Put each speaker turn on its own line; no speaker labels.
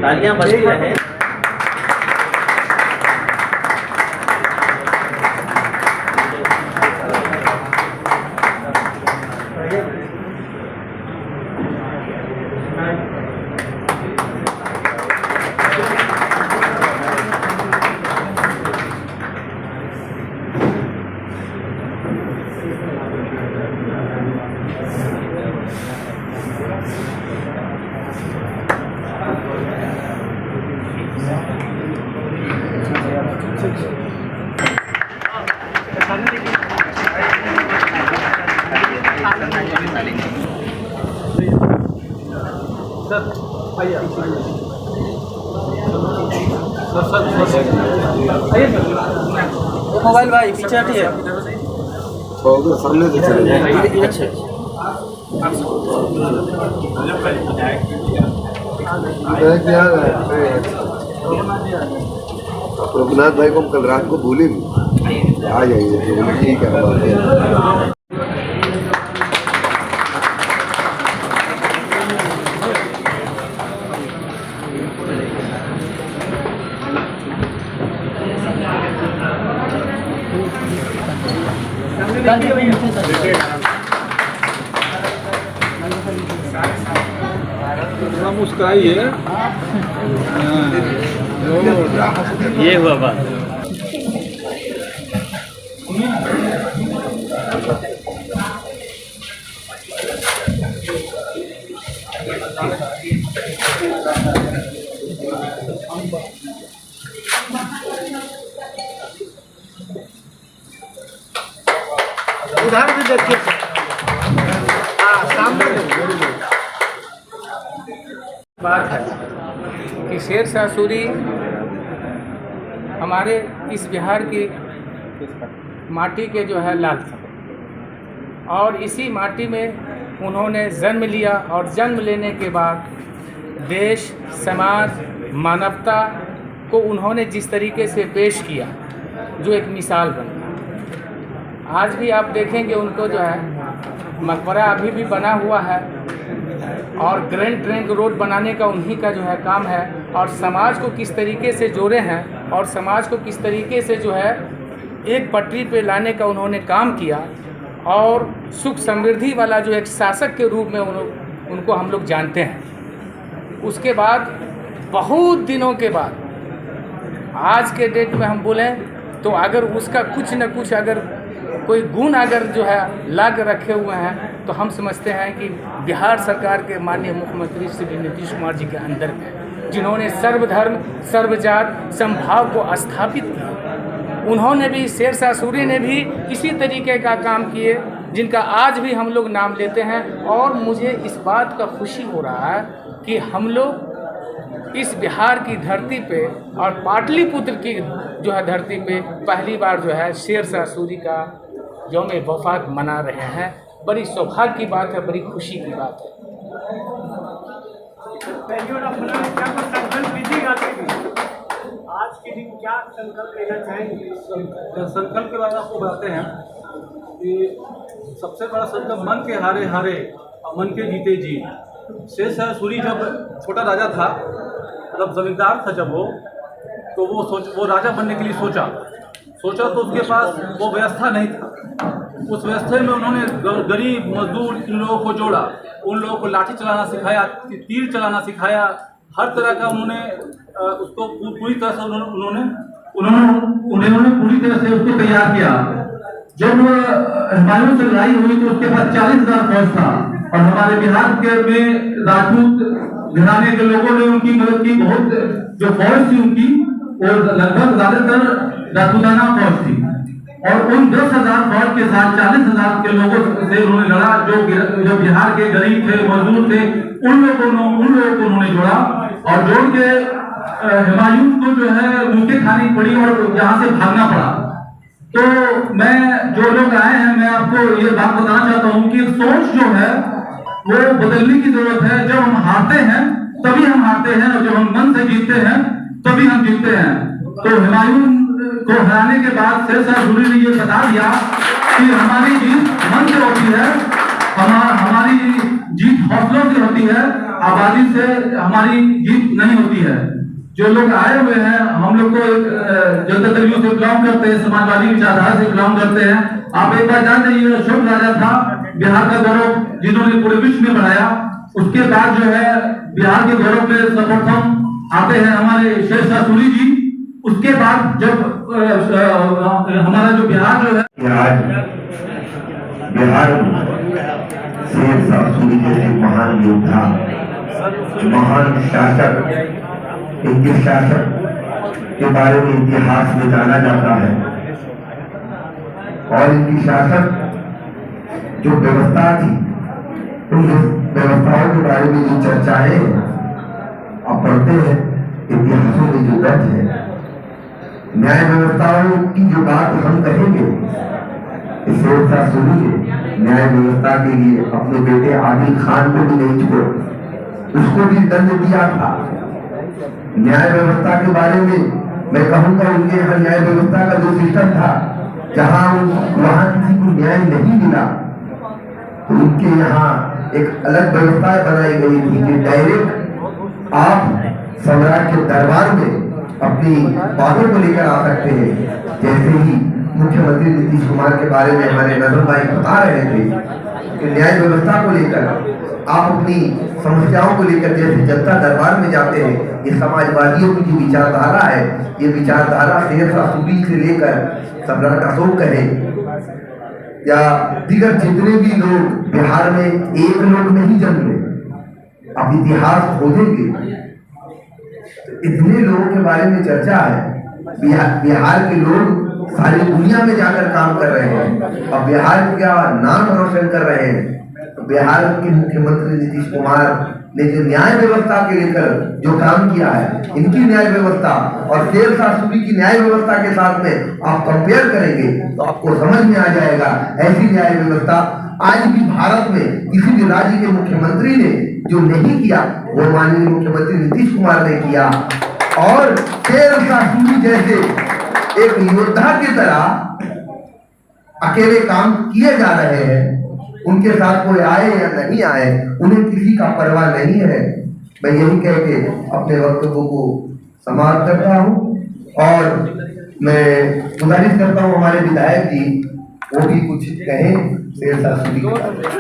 तालियां बजती रहे।
मोबाइल भाई पीछे हटिए।
सामने से चले जाए।
अच्छा
रघुनाथ भाई को हम कल रात को भूले भी आ जाइए। ठीक है।
थोड़ा मुस्कुराइए।
ये हुआ बात।
उधर भी देखिए। हाँ सामने बात है कि शेरशाह सूरी हमारे इस बिहार की माटी के जो है लाल थे और इसी माटी में उन्होंने जन्म लिया और जन्म लेने के बाद देश समाज मानवता को उन्होंने जिस तरीके से पेश किया जो एक मिसाल बनता है। आज भी आप देखेंगे उनको जो है मकबरा अभी भी बना हुआ है और ग्रैंड ट्रंक रोड बनाने का उन्हीं का जो है काम है और समाज को किस तरीके से जोड़े हैं और समाज को किस तरीके से जो है एक पटरी पे लाने का उन्होंने काम किया और सुख समृद्धि वाला जो एक शासक के रूप में उनको हम लोग जानते हैं। उसके बाद बहुत दिनों के बाद आज के डेट में हम बोलें तो अगर उसका कुछ न कुछ अगर कोई गुण अगर जो है लाग रखे हुए हैं तो हम समझते हैं कि बिहार सरकार के माननीय मुख्यमंत्री श्री नीतीश कुमार जी के अंदर में जिन्होंने सर्वधर्म सर्वजात समभाव को स्थापित किया। उन्होंने भी शेरशाह सूरी ने भी इसी तरीके का काम किए जिनका आज भी हम लोग नाम लेते हैं और मुझे इस बात का खुशी हो रहा है कि हम लोग इस बिहार की धरती पे और पाटलिपुत्र की जो है धरती पे पहली बार जो है शेरशाह सूरी का यौम वफात मना रहे हैं। बड़ी सौभाग्य की बात है, बड़ी खुशी की बात है।
आज के दिन क्या संकल्प लेना चाहेंगे?
संकल्प के बारे में आपको बताते हैं कि सबसे बड़ा संकल्प मन के हारे हारे और मन के जीते जी। शेरशाह सूरी जब छोटा राजा था मतलब जमींदार था जब वो तो वो राजा बनने के लिए सोचा तो उसके पास वो व्यवस्था नहीं था। उस व्यवस्था में उन्होंने गरीब मजदूर इन लोगों को जोड़ा, उन लोगों को लाठी चलाना सिखाया, तीर चलाना सिखाया, हर तरह का उन्होंने उसको पूरी तरह से उन्होंने पूरी तरह से उसको तैयार किया। जब हुमायूं से लड़ाई हुई तो उसके पास 40,000 फौज था और हमारे बिहार के में राजपूत घराने के लोगों ने उनकी मदद की। बहुत जो फौज थी उनकी वो लगभग ज्यादातर राजपूताना फौज थी और उन 10,000 फौज के साथ 40,000 के लोगों से उन्होंने लड़ा जो बिहार के गरीब थे मजदूर थे उन लोगों को उन्होंने जोड़ा और जोड़ के हुमायूं को जो है मुक्ति खानी पड़ी और यहाँ से भागना पड़ा। तो मैं जो लोग आए हैं मैं आपको ये बात बताना चाहता हूँ कि सोच जो है वो बदलने की जरूरत है। जब हम हारते हैं तभी हम हारते हैं और जब हम मन से जीतते हैं तभी हम जीतते हैं। तो हुमायूं को हराने के बाद शेरशाह सूरी ने ये बता दिया कि हमारी जीत मन से होती है, हमारी जीत हौसलों से होती है, आबादी से हमारी जीत नहीं होती है। जो लोग आए हुए हैं, हम लोग को जनता दल से बिलोंग करते हैं, समाजवादी विचारधारा से बिलोंग करते हैं। आप एक बार जान जाइए, अशोक राजा था बिहार का गौरव जिन्होंने पूरे विश्व में बढ़ाया। उसके बाद जो है बिहार के गौरव में सर्वप्रथम आते हैं हमारे शेरशाह सूरी जी। उसके बाद जब हमारा जो बिहार जो है,
आज बिहार शेरशाह सूरी जैसे महान योद्धा, महान शासक, इनके शासक के बारे में इतिहास में जाना जाता है और इनकी शासक जो व्यवस्था थी, उन व्यवस्थाओं के बारे में जो चर्चाएं आप पढ़ते हैं इतिहासों में जो दर्ज है, न्याय व्यवस्थाओं की जो बात हम कहेंगे, शेरशाह सूरी ने न्याय व्यवस्था के लिए अपने बेटे आदिल खान को भी नहीं छोड़ा, उसको भी दंड दिया था। न्याय व्यवस्था के बारे में मैं कहूंगा, उनके यहाँ न्याय व्यवस्था का जो सिस्टम था, जहां वहां किसी को न्याय नहीं मिला तो उनके यहाँ एक अलग व्यवस्था बनाई गई थी कि डायरेक्ट आप सम्राट के दरबार में अपनी बातों को लेकर आ सकते हैं। जैसे ही मुख्यमंत्री नीतीश कुमार के बारे में हमारे नजर भाई बता रहे थे कि न्याय व्यवस्था को लेकर आप अपनी समस्याओं को लेकर जैसे जनता दरबार में जाते हैं, ये समाजवादियों की जो विचारधारा है, ये विचारधारा शेरशाह सूरी से लेकर सम्राट अशोक कहें या दीगर जितने भी लोग बिहार में एक लोग नहीं जन्मे, अब इतिहास खोजेंगे तो इतने लोगों के बारे में चर्चा है। बिहार के लोग सारी दुनिया में जाकर काम कर रहे हैं और बिहार का नाम रोशन कर रहे हैं। बिहार के मुख्यमंत्री नीतीश कुमार ने जो न्याय व्यवस्था के लेकर जो काम किया है, इनकी न्याय व्यवस्था और शेरशाह सूरी की न्याय व्यवस्था के साथ में आप कंपेयर करेंगे तो आपको समझ में आ जाएगा। ऐसी न्याय व्यवस्था आज भी भारत में किसी भी राज्य के मुख्यमंत्री ने जो नहीं किया, वो माननीय मुख्यमंत्री नीतीश कुमार ने किया। और शेरशाह सूरी जैसे एक योद्धा की तरह अकेले काम किए जा रहे हैं, उनके साथ कोई आए या नहीं आए, उन्हें किसी का परवाह नहीं है। मैं यही कह के अपने वक्तव्य को समाप्त करता हूं और मैं गुजारिश करता हूं हमारे विधायक जी वो भी कुछ कहें शेरशाह सूरी के बारे में।